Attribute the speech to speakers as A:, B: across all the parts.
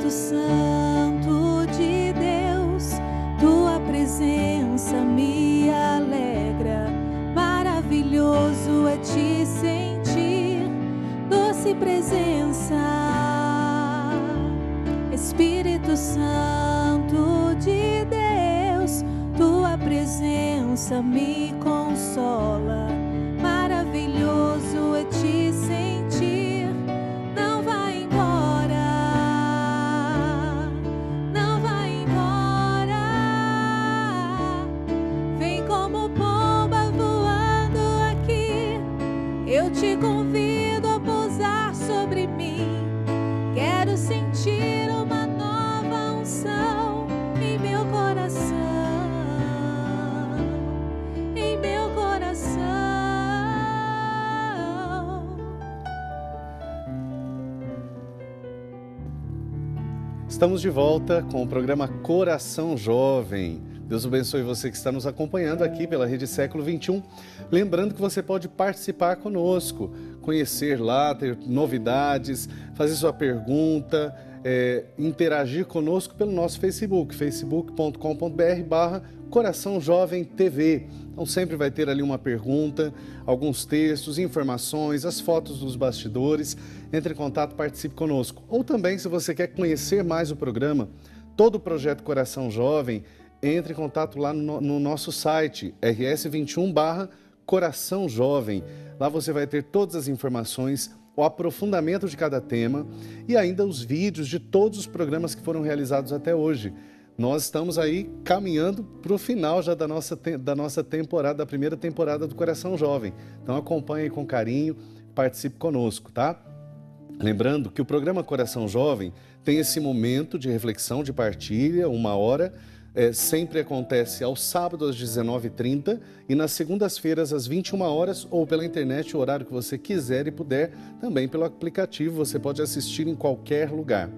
A: Espírito Santo de Deus, tua presença me alegra. Maravilhoso é te sentir, doce presença. Espírito Santo de Deus, tua presença me consola. Maravilhoso é te sentir. Não vai embora, não vai embora. Vem como pomba voando aqui. Eu te convido a pousar sobre mim. Quero sentir uma nova unção em meu coração, em meu coração.
B: Estamos de volta com o programa Coração Jovem. Deus abençoe você que está nos acompanhando aqui pela Rede Século XXI. Lembrando que você pode participar conosco, conhecer lá, ter novidades, fazer sua pergunta, interagir conosco pelo nosso Facebook, facebook.com.br/Coração Jovem TV. Então sempre vai ter ali uma pergunta, alguns textos, informações, as fotos dos bastidores. Entre em contato, participe conosco. Ou também, se você quer conhecer mais o programa, todo o projeto Coração Jovem, entre em contato lá no nosso site, rs21/Coração Jovem. Lá você vai ter todas as informações, o aprofundamento de cada tema e ainda os vídeos de todos os programas que foram realizados até hoje. Nós estamos aí caminhando para o final já da nossa temporada, da primeira temporada do Coração Jovem. Então acompanhe com carinho, participe conosco, tá? Lembrando que o programa Coração Jovem tem esse momento de reflexão, de partilha, 1 hora, sempre acontece aos sábados às 19h30 e nas segundas-feiras às 21 horas ou pela internet, o horário que você quiser e puder, também pelo aplicativo, você pode assistir em qualquer lugar.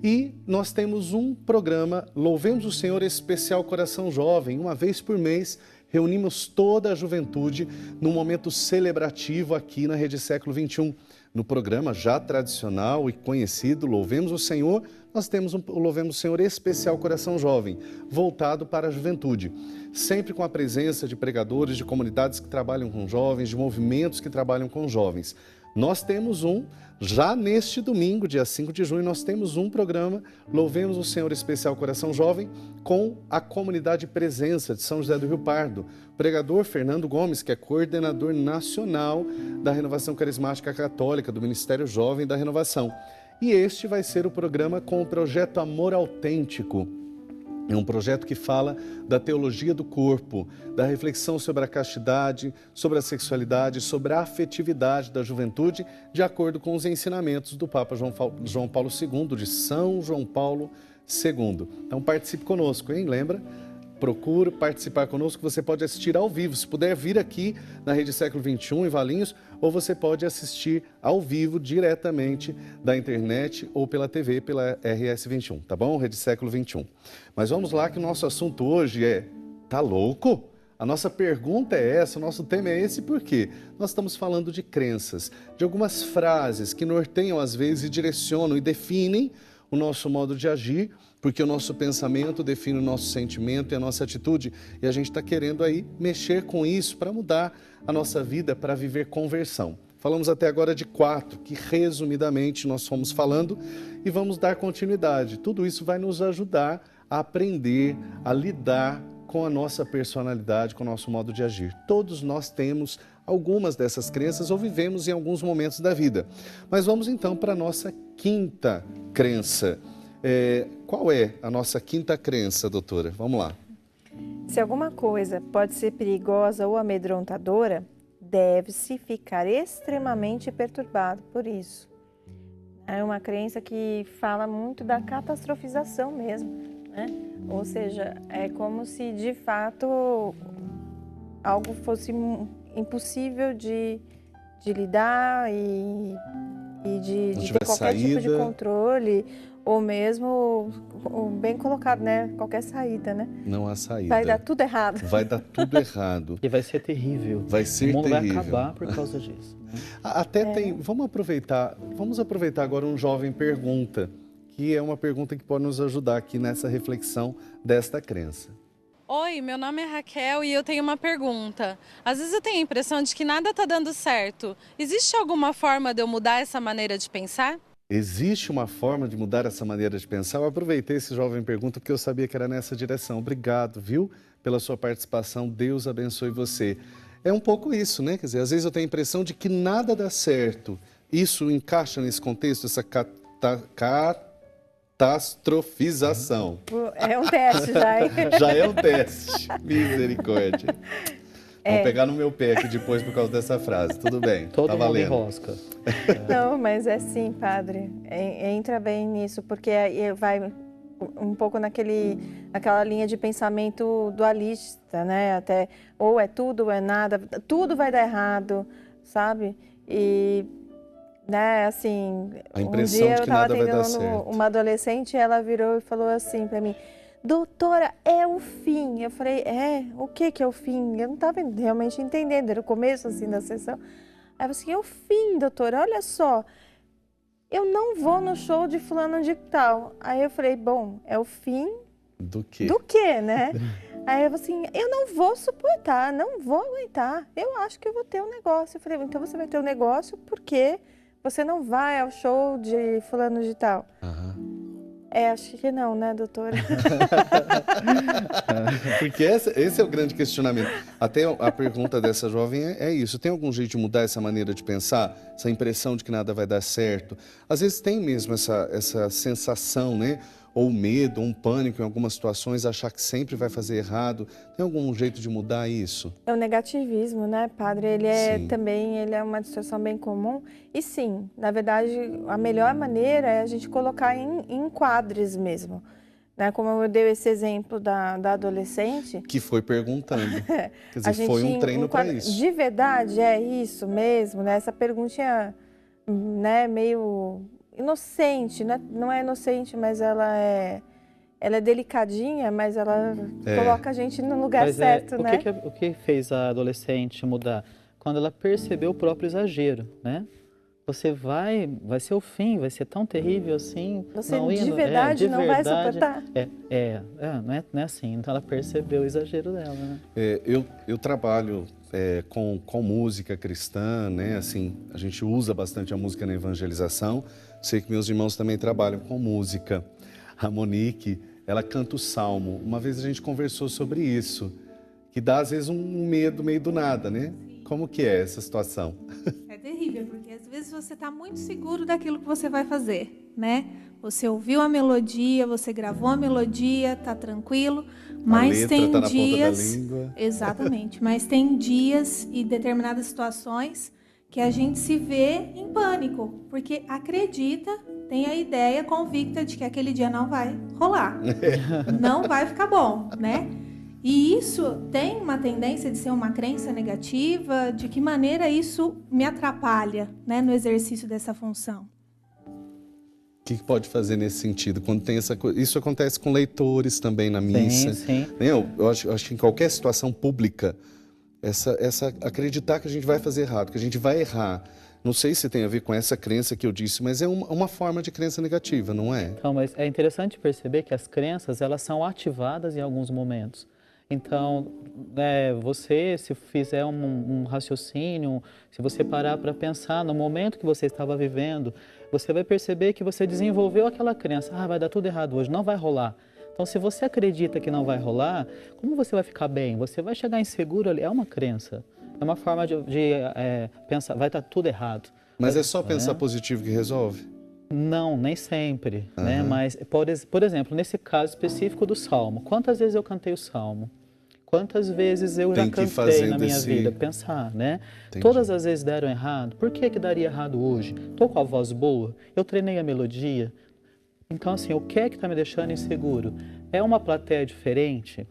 B: E nós temos um programa, Louvemos o Senhor Especial Coração Jovem, uma vez por mês, reunimos toda a juventude num momento celebrativo aqui na Rede Século XXI. No programa já tradicional e conhecido, Louvemos o Senhor, nós temos o Louvemos o Senhor Especial Coração Jovem, voltado para a juventude. Sempre com a presença de pregadores, de comunidades que trabalham com jovens, de movimentos que trabalham com jovens. Nós temos já neste domingo, dia 5 de junho, nós temos um programa, Louvemos o Senhor Especial Coração Jovem, com a comunidade Presença de São José do Rio Pardo. O pregador Fernando Gomes, que é coordenador nacional da Renovação Carismática Católica, do Ministério Jovem da Renovação. E este vai ser o programa com o projeto Amor Autêntico. É um projeto que fala da teologia do corpo, da reflexão sobre a castidade, sobre a sexualidade, sobre a afetividade da juventude, de acordo com os ensinamentos do Papa João Paulo II, de São João Paulo II. Então participe conosco, hein? Lembra? Procure participar conosco, você pode assistir ao vivo, se puder vir aqui na Rede Século XXI em Valinhos, ou você pode assistir ao vivo diretamente da internet ou pela TV, pela RS21, tá bom? Rede Século XXI. Mas vamos lá que o nosso assunto hoje tá louco? A nossa pergunta é essa, o nosso tema é esse, por quê? Nós estamos falando de crenças, de algumas frases que norteiam às vezes e direcionam e definem o nosso modo de agir, porque o nosso pensamento define o nosso sentimento e a nossa atitude, e a gente está querendo aí mexer com isso para mudar a nossa vida, para viver conversão. Falamos até agora de 4, que resumidamente nós fomos falando, e vamos dar continuidade. Tudo isso vai nos ajudar a aprender, a lidar com a nossa personalidade, com o nosso modo de agir. Todos nós temos algumas dessas crenças ou vivemos em alguns momentos da vida. Mas vamos então para a nossa quinta crença. Qual é a nossa quinta crença, doutora? Vamos lá.
C: Se alguma coisa pode ser perigosa ou amedrontadora, deve-se ficar extremamente perturbado por isso. É uma crença que fala muito da catastrofização mesmo, né? Ou seja, é como se de fato algo fosse impossível de lidar e de ter qualquer tipo de controle, ou mesmo, bem colocado, né? Qualquer saída, né?
B: Não há saída.
C: Vai dar tudo errado.
B: Vai dar tudo errado.
D: E vai ser terrível.
B: Vai ser terrível.
D: O mundo vai acabar por causa disso.
B: Até tem... Vamos aproveitar agora um jovem pergunta, que é uma pergunta que pode nos ajudar aqui nessa reflexão desta crença.
E: Oi, meu nome é Raquel e eu tenho uma pergunta. Às vezes eu tenho a impressão de que nada está dando certo. Existe alguma forma de eu mudar essa maneira de pensar?
B: Existe uma forma de mudar essa maneira de pensar? Eu aproveitei esse jovem pergunta porque eu sabia que era nessa direção. Obrigado, viu, pela sua participação. Deus abençoe você. É um pouco isso, né? Quer dizer, às vezes eu tenho a impressão de que nada dá certo. Isso encaixa nesse contexto, essa catastrofização.
C: É um teste já, hein?
B: Já é um teste. Misericórdia. Vão pegar no meu pé aqui depois por causa dessa frase. Tudo bem,
D: Todo
B: tá
D: mundo
B: valendo.
D: enrosca.
C: Não, mas é sim, padre. Entra bem nisso, porque aí vai um pouco naquela linha de pensamento dualista, né? Até ou é tudo ou é nada, tudo vai dar errado, sabe? E, né, assim,
B: A impressão
C: um dia
B: de
C: eu
B: que
C: estava
B: nada vai dar
C: atendendo
B: certo.
C: uma adolescente e ela virou e falou assim para mim: doutora, é o fim. Eu falei: o que é o fim? Eu não estava realmente entendendo, era o começo assim da sessão. Aí eu falei assim: é o fim, doutora, olha só. Eu não vou no show de fulano de tal. Aí eu falei: bom, é o fim
B: Do quê?
C: do quê, né? Aí eu falei assim: eu não vou suportar, não vou aguentar. Eu acho que eu vou ter um negócio. Eu falei: então você vai ter um negócio porque você não vai ao show de fulano de tal.
B: Aham.
C: Acho que não, né, doutora?
B: Porque esse é o grande questionamento. Até a pergunta dessa jovem é isso. Tem algum jeito de mudar essa maneira de pensar? Essa impressão de que nada vai dar certo? Às vezes tem mesmo essa sensação, né? Ou medo, ou um pânico em algumas situações, achar que sempre vai fazer errado. Tem algum jeito de mudar isso?
C: É o negativismo, né, padre? Ele é uma distorção bem comum. E sim, na verdade, a melhor maneira é a gente colocar em enquadres mesmo. Né? Como eu dei esse exemplo da adolescente.
B: Que foi perguntando. Quer
C: A
B: dizer, foi um treino para isso.
C: De verdade, é isso mesmo, né? Essa perguntinha, né, meio inocente, né? Não é inocente, mas ela é delicadinha, mas ela coloca a gente no lugar
D: Mas
C: certo,
D: o
C: né?
D: o que fez a adolescente mudar? Quando ela percebeu o próprio exagero, né? Você vai ser o fim, vai ser tão terrível assim.
C: Você de verdade não vai suportar.
D: Não é assim. Então ela percebeu o exagero dela, né?
B: Eu trabalho com música cristã, né? Assim, a gente usa bastante a música na evangelização. Sei que meus irmãos também trabalham com música. A Monique, ela canta o Salmo. Uma vez a gente conversou sobre isso, que dá às vezes um medo meio do nada, né? Como que é essa situação?
A: É terrível, porque às vezes você está muito seguro daquilo que você vai fazer, né? Você ouviu a melodia, você gravou a melodia, tá tranquilo, mas
B: letra
A: tem
B: tá na ponta da
A: dias,
B: língua.
A: exatamente, mas tem dias e determinadas situações que a gente se vê em pânico, porque acredita, tem a ideia convicta de que aquele dia não vai rolar, não vai ficar bom, né? E isso tem uma tendência de ser uma crença negativa. De que maneira isso me atrapalha, né, no exercício dessa função?
B: O que pode fazer nesse sentido? Quando tem essa coisa, isso acontece com leitores também na missa.
D: Sim.
B: Eu acho que em qualquer situação pública, essa acreditar que a gente vai fazer errado, que a gente vai errar. Não sei se tem a ver com essa crença que eu disse, mas é uma forma de crença negativa, não é?
D: Então, mas é interessante perceber que as crenças, elas são ativadas em alguns momentos. Então, você, se fizer um raciocínio, se você parar para pensar no momento que você estava vivendo, você vai perceber que você desenvolveu aquela crença: vai dar tudo errado hoje, não vai rolar. Então, se você acredita que não vai rolar, como você vai ficar bem? Você vai chegar inseguro ali, é uma crença. É uma forma de pensar, vai estar tudo errado.
B: Mas é só pensar positivo que resolve?
D: Não, nem sempre, né? Mas, por exemplo, nesse caso específico do Salmo, quantas vezes eu cantei o Salmo? Quantas vezes eu já cantei na minha vida? Pensar, né?
B: Entendi.
D: Todas as vezes deram errado. Por que daria errado hoje? Estou com a voz boa? Eu treinei a melodia? Então, assim, o que é que está me deixando inseguro? É uma plateia diferente?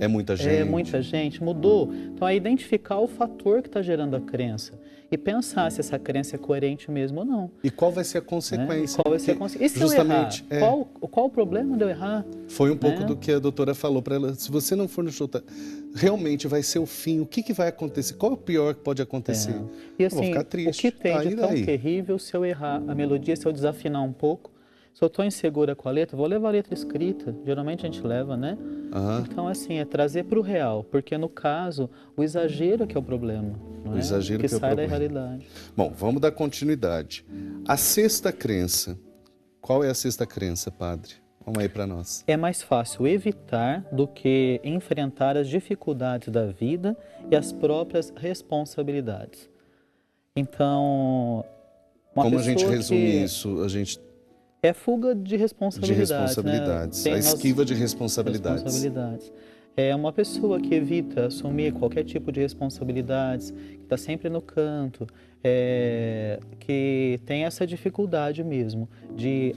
B: É muita gente?
D: É muita gente, mudou. Então, é identificar o fator que está gerando a crença e pensar se essa crença é coerente mesmo ou não.
B: E qual vai ser a consequência?
D: Qual vai ser a consequência? E se
B: justamente,
D: eu errar? Qual o problema de eu errar?
B: Foi um pouco do que a doutora falou para ela. Se você não for no show, realmente vai ser o fim. O que vai acontecer? Qual é o pior que pode acontecer?
D: E assim,
B: eu vou ficar triste.
D: O que tem de tão terrível se eu errar a melodia, se eu desafinar um pouco, Se eu estou insegura com a letra, vou levar a letra escrita. Geralmente a gente leva, né?
B: Aham.
D: Então, assim, é trazer para o real. Porque, no caso, o exagero que é o problema. Não
B: O
D: é?
B: exagero
D: que
B: que é o
D: sai da
B: problema.
D: realidade.
B: Bom, vamos dar continuidade. A sexta crença. Qual é a sexta crença, padre? Vamos aí para nós.
D: É mais fácil evitar do que enfrentar as dificuldades da vida e as próprias responsabilidades. Então, uma
B: Como a gente
D: pessoa
B: resume
D: que
B: isso? A gente
D: é fuga de
B: de
D: responsabilidades.
B: responsabilidades.
D: Né?
B: A
D: Nós-
B: esquiva de responsabilidades.
D: responsabilidades. É uma pessoa que evita assumir qualquer tipo de responsabilidades, que está sempre no canto, que tem essa dificuldade mesmo de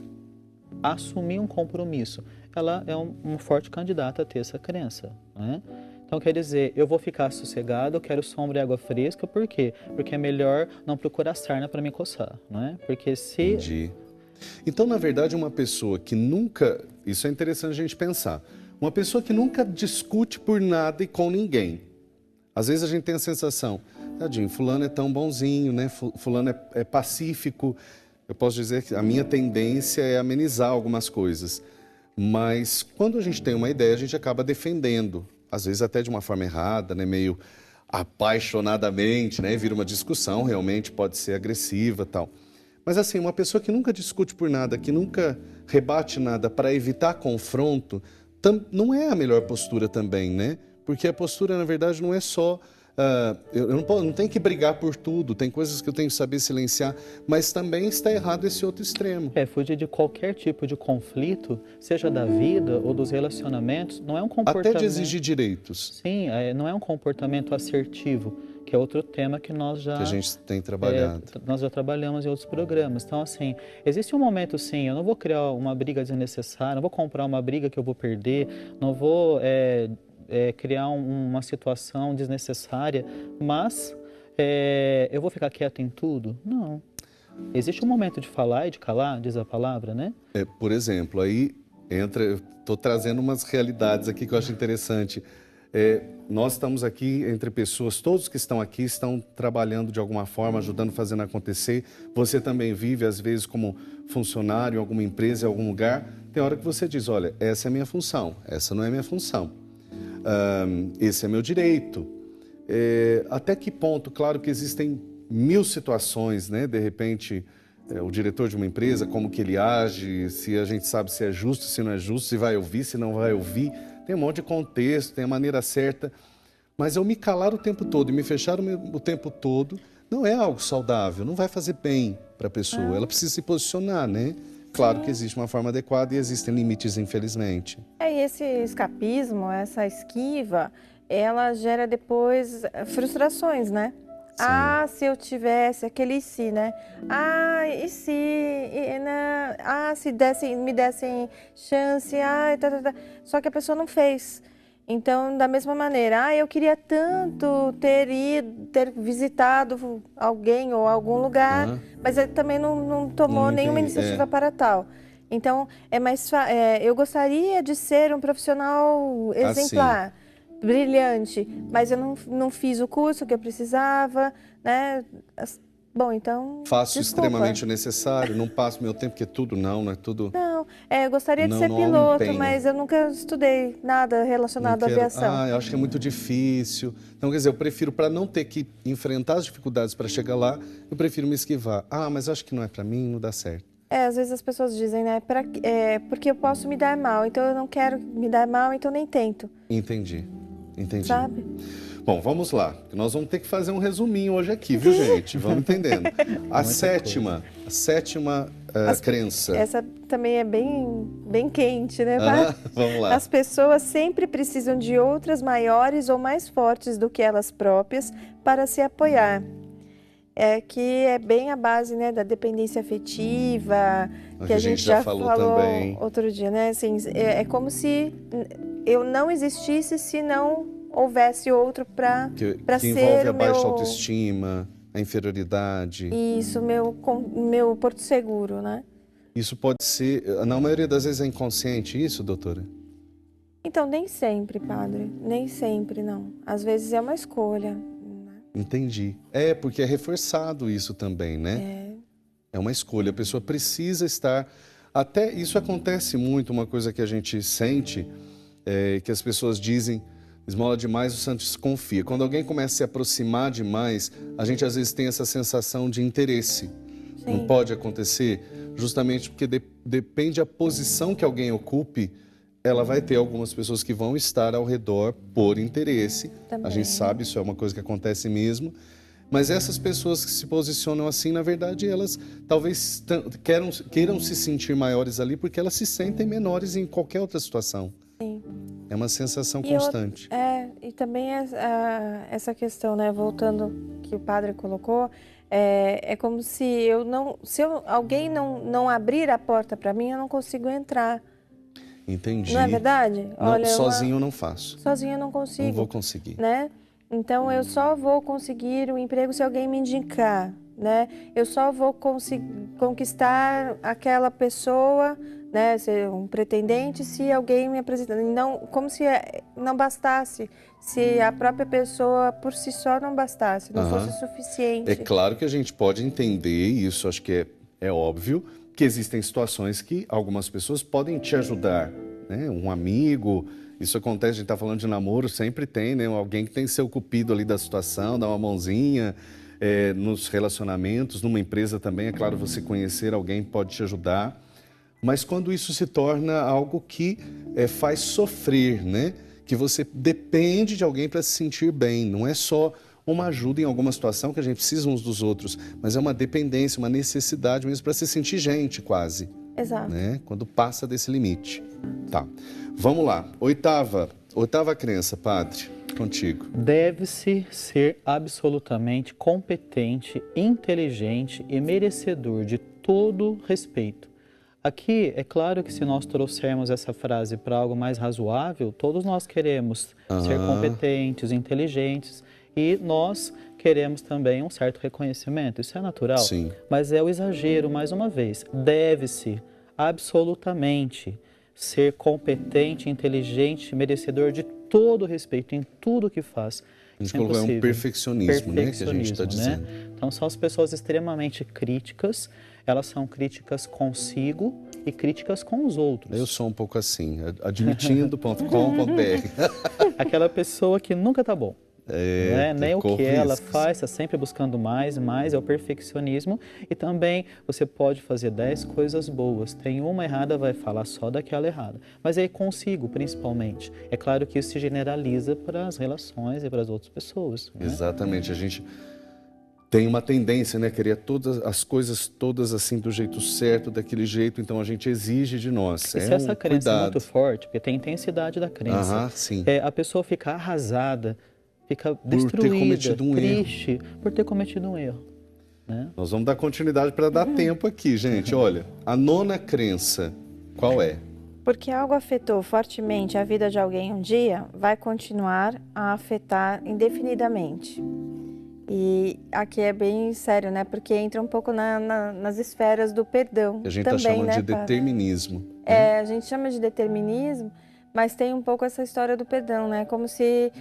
D: assumir um compromisso. Ela é um forte candidato a ter essa crença, né? Então, quer dizer, eu vou ficar sossegado, eu quero sombra e água fresca, por quê? Porque é melhor não procurar sarna para me coçar, não é? Porque se...
B: Entendi. Então, na verdade, uma pessoa que nunca... Isso é interessante a gente pensar. Uma pessoa que nunca discute por nada e com ninguém. Às vezes a gente tem a sensação, tadinho, fulano é tão bonzinho, né? Fulano é pacífico. Eu posso dizer que a minha tendência é amenizar algumas coisas. Mas quando a gente tem uma ideia, a gente acaba defendendo. Às vezes até de uma forma errada, né? Meio apaixonadamente, né? Vira uma discussão, realmente pode ser agressiva e tal. Mas assim, uma pessoa que nunca discute por nada, que nunca rebate nada para evitar confronto, não é a melhor postura também, né? Porque a postura, na verdade, não é só... eu não tenho que brigar por tudo, tem coisas que eu tenho que saber silenciar, mas também está errado esse outro extremo.
D: Fugir de qualquer tipo de conflito, seja da vida ou dos relacionamentos, não é um comportamento...
B: Até de exigir direitos.
D: Sim, não é um comportamento assertivo, que é outro tema que nós já...
B: Que a gente tem trabalhado.
D: nós já trabalhamos em outros programas. Então, assim, existe um momento, sim, eu não vou criar uma briga desnecessária, não vou comprar uma briga que eu vou perder, não vou criar uma situação desnecessária, mas eu vou ficar quieto em tudo? Não. Existe um momento de falar e de calar, diz a palavra, né?
B: Por exemplo, aí entra... Eu estou trazendo umas realidades aqui que eu acho interessante. Nós estamos aqui entre pessoas, todos que estão aqui estão trabalhando de alguma forma, ajudando, fazendo acontecer. Você também vive, às vezes, como funcionário em alguma empresa, em algum lugar. Tem hora que você diz, olha, essa é a minha função, essa não é a minha função. Esse é meu direito. Até que ponto? Claro que existem mil situações, né? De repente, o diretor de uma empresa, como que ele age, se a gente sabe se é justo, se não é justo, se vai ouvir, se não vai ouvir. Tem um monte de contexto, tem a maneira certa. Mas eu me calar o tempo todo e me fechar o tempo todo não é algo saudável, não vai fazer bem para a pessoa. Ela precisa se posicionar, né? Claro que existe uma forma adequada e existem limites, infelizmente.
C: E esse escapismo, essa esquiva, ela gera depois frustrações, né?
B: Sim.
C: Se eu tivesse aquele se, né? E se, né? Se me dessem chance, Só que a pessoa não fez. Então, da mesma maneira, eu queria tanto ter visitado alguém ou algum lugar, mas ele também não tomou nenhuma iniciativa para tal. Então, eu gostaria de ser um profissional exemplar. Brilhante, mas eu não fiz o curso que eu precisava, né? Bom, então...
B: Faço
C: desculpa.
B: extremamente o necessário, não passo meu tempo, porque tudo não é tudo...
C: Não, eu gostaria de
B: Não,
C: ser
B: não há um
C: piloto,
B: empenho.
C: mas eu nunca estudei nada relacionado à aviação.
B: Eu acho que é muito difícil. Então, quer dizer, eu prefiro, para não ter que enfrentar as dificuldades para chegar lá, eu prefiro me esquivar. Mas acho que não é para mim, não dá certo.
C: Às vezes as pessoas dizem, né? Porque eu posso me dar mal, então eu não quero me dar mal, então nem tento.
B: Entendi.
C: Sabe?
B: Bom, vamos lá. Nós vamos ter que fazer um resuminho hoje aqui, viu, gente? Vamos entendendo. A sétima crença.
C: Essa também é bem quente, né?
B: Vamos lá.
C: As pessoas sempre precisam de outras maiores ou mais fortes do que elas próprias para se apoiar. Que é bem a base, né, da dependência afetiva, que a gente já falou
B: também
C: outro dia, né? Assim, é como se eu não existisse se não houvesse outro para
B: que
C: ser
B: envolve a
C: o
B: baixa
C: meu...
B: autoestima, a inferioridade.
C: Isso, meu porto seguro, né?
B: Isso pode ser, na maioria das vezes é inconsciente isso, doutora?
C: Então, nem sempre, padre. Nem sempre, não. Às vezes é uma escolha.
B: Entendi. Porque é reforçado isso também, né? É uma escolha. A pessoa precisa estar Até isso acontece muito, uma coisa que a gente sente, que as pessoas dizem, esmola demais, o santo desconfia. Quando alguém começa a se aproximar demais, a gente às vezes tem essa sensação de interesse.
C: Sim.
B: Não pode acontecer, justamente porque depende da posição que alguém ocupe, ela vai ter algumas pessoas que vão estar ao redor por interesse.
C: Também.
B: A gente sabe, isso é uma coisa que acontece mesmo. Mas essas pessoas que se posicionam assim, na verdade, elas talvez queiram se sentir maiores ali porque elas se sentem menores em qualquer outra situação.
C: Sim.
B: É uma sensação constante.
C: E também essa questão, né, voltando que o padre colocou, é como se alguém não abrir a porta para mim, eu não consigo entrar.
B: Entendi.
C: Não é verdade?
B: Não,
C: Olha,
B: sozinho eu não faço.
C: Sozinho eu não consigo.
B: Não vou conseguir.
C: Né? Então, eu só vou conseguir o emprego se alguém me indicar, né? Eu só vou conquistar aquela pessoa, né? Ser um pretendente, se alguém me apresentar. Não, como se não bastasse, se a própria pessoa por si só não bastasse, não fosse suficiente.
B: É claro que a gente pode entender, isso acho que é óbvio, que existem situações que algumas pessoas podem te ajudar, né? Um amigo... Isso acontece, a gente está falando de namoro, sempre tem, né? Alguém que tem que ser o cupido ali da situação, dar uma mãozinha nos relacionamentos, numa empresa também, é claro, você conhecer alguém pode te ajudar. Mas quando isso se torna algo que faz sofrer, né? Que você depende de alguém para se sentir bem, não é só uma ajuda em alguma situação que a gente precisa uns dos outros, mas é uma dependência, uma necessidade mesmo para se sentir gente quase.
C: Exato.
B: Né? Quando passa desse limite. Tá. Vamos lá. Oitava crença, padre, contigo.
D: Deve-se ser absolutamente competente, inteligente e merecedor de todo respeito. Aqui, é claro que se nós trouxermos essa frase para algo mais razoável, todos nós queremos ser competentes, inteligentes e nós queremos também um certo reconhecimento. Isso é natural.
B: Sim.
D: Mas é o exagero, mais uma vez. Deve-se absolutamente ser competente, inteligente, merecedor de todo respeito em tudo que faz.
B: A gente colocou um perfeccionismo, né, que a gente está dizendo.
D: Né? Então, são as pessoas extremamente críticas, elas são críticas consigo e críticas com os outros.
B: Eu sou um pouco assim, admitindo.com.br.
D: Aquela pessoa que nunca tá bom. Né? Nem o que ela
B: riscos.
D: faz, está sempre buscando mais, é o perfeccionismo. E também você pode fazer 10 coisas boas, tem uma errada, vai falar só daquela errada. Mas é consigo, principalmente. É claro que isso se generaliza para as relações e para as outras pessoas. Né?
B: Exatamente, a gente tem uma tendência, né, querer todas as coisas todas assim do jeito certo, daquele jeito, então a gente exige de nós.
D: E se essa crença é muito forte, porque tem intensidade da crença,
B: sim.
D: A pessoa fica arrasada, fica destruída, triste, por ter cometido um erro. Né?
B: Nós vamos dar continuidade para dar tempo aqui, gente. Olha, a nona crença, qual é?
C: Porque algo afetou fortemente a vida de alguém um dia, vai continuar a afetar indefinidamente. E aqui é bem sério, né? Porque entra um pouco nas esferas do perdão.
B: A gente está chamando de determinismo.
C: A gente chama de determinismo, mas tem um pouco essa história do perdão, né? Como se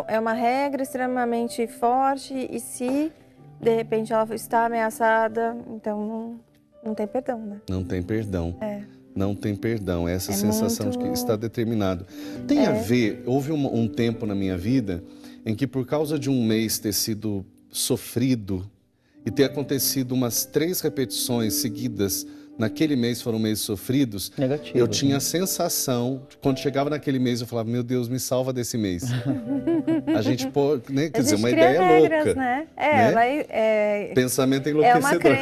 C: é uma regra extremamente forte e se, de repente, ela está ameaçada, então não tem perdão, né?
B: Não tem perdão. Não tem perdão. Essa sensação de que está determinado. Tem a ver, houve um tempo na minha vida em que, por causa de um mês ter sido sofrido e ter acontecido umas 3 repetições seguidas, naquele mês foram meses sofridos,
D: negativos,
B: eu tinha a sensação, quando chegava naquele mês, eu falava, meu Deus, me salva desse mês. A gente pode, né? Quer dizer, uma ideia
C: regras,
B: louca.
C: Né?
B: Pensamento enlouquecedor.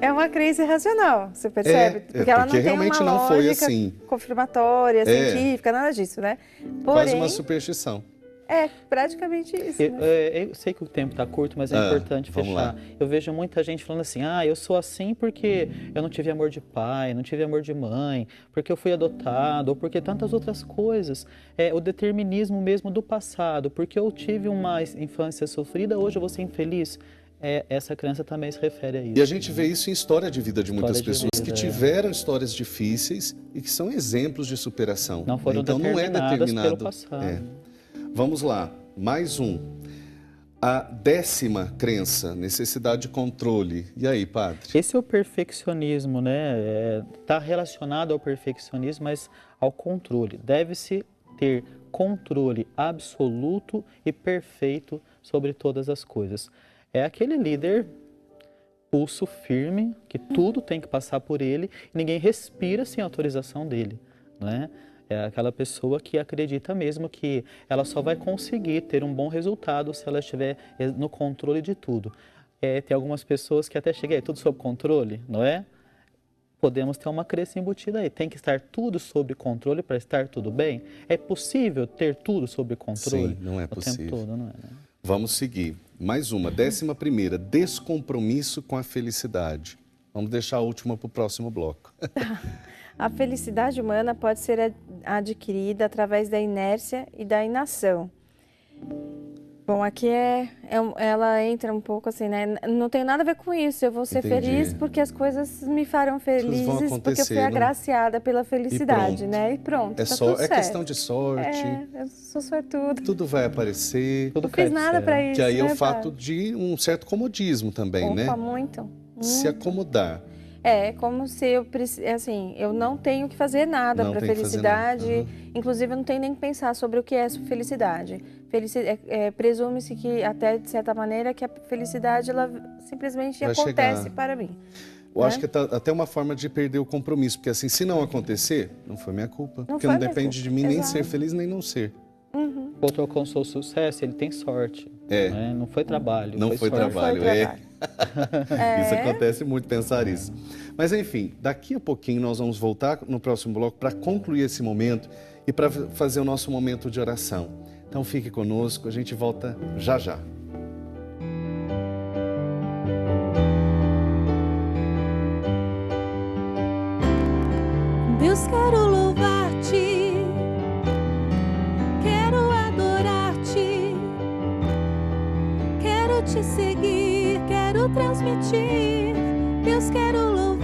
C: É uma crença irracional, você percebe?
B: Porque
C: ela não tem
B: realmente
C: uma
B: não foi
C: lógica
B: assim.
C: Confirmatória, científica, nada disso, né? Porém,
B: quase uma superstição.
C: É praticamente isso.
D: Eu sei que o tempo está curto, mas é importante fechar.
B: Lá.
D: Eu vejo muita gente falando assim, eu sou assim porque eu não tive amor de pai, não tive amor de mãe, porque eu fui adotado, ou porque tantas outras coisas. O determinismo mesmo do passado, porque eu tive uma infância sofrida, hoje eu vou ser infeliz. Essa crença também se refere a isso.
B: E a gente vê isso em história de vida de muitas pessoas que tiveram histórias difíceis e que são exemplos de superação.
D: Não foram
B: então não é determinado
D: pelo passado.
B: Vamos lá, mais um. A 10ª crença, necessidade de controle. E aí, padre?
D: Esse é o perfeccionismo, né? Está relacionado ao perfeccionismo, mas ao controle. Deve-se ter controle absoluto e perfeito sobre todas as coisas. É aquele líder pulso firme, que tudo tem que passar por ele, e ninguém respira sem autorização dele, né? É aquela pessoa que acredita mesmo que ela só vai conseguir ter um bom resultado se ela estiver no controle de tudo. Tem algumas pessoas que até chegam, é tudo sob controle, não é? Podemos ter uma crença embutida aí. Tem que estar tudo sob controle para estar tudo bem? É possível ter tudo sob controle?
B: Sim, não é possível.
D: O tempo todo, não é, né?
B: Vamos seguir. Mais uma, 11ª, descompromisso com a felicidade. Vamos deixar a última para o próximo bloco.
C: A felicidade humana pode ser adquirida através da inércia e da inação. Bom, aqui ela entra um pouco assim, né? Não tem nada a ver com isso. Eu vou ser feliz porque as coisas me farão felizes, porque eu fui agraciada pela felicidade, né? E pronto, tá tudo certo.
B: É questão de sorte.
C: Eu sou sortuda.
B: Tudo vai aparecer.
C: Não fiz nada para isso.
B: Que aí é o
C: né,
B: fato de um certo comodismo também, né?
C: Muito.
B: Se acomodar.
C: É como se eu não tenho que fazer nada para felicidade. Inclusive, eu não tenho nem que pensar sobre o que é felicidade. Presume-se que, até de certa maneira, que a felicidade ela simplesmente acontece para mim.
B: Eu acho que é até uma forma de perder o compromisso, porque assim, se não acontecer, não foi minha culpa. Porque não depende de mim nem ser feliz, nem não ser.
D: Outro alcançou sucesso, ele tem sorte. Né? Não foi trabalho.
B: Não foi trabalho. Isso acontece muito, pensar isso. Mas enfim, daqui a pouquinho nós vamos voltar no próximo bloco para concluir esse momento e para fazer o nosso momento de oração. Então fique conosco, a gente volta já já.
A: Deus, quero louvar-te, quero adorar-te, quero te seguir, quero transmitir. Deus, quero louvar-te.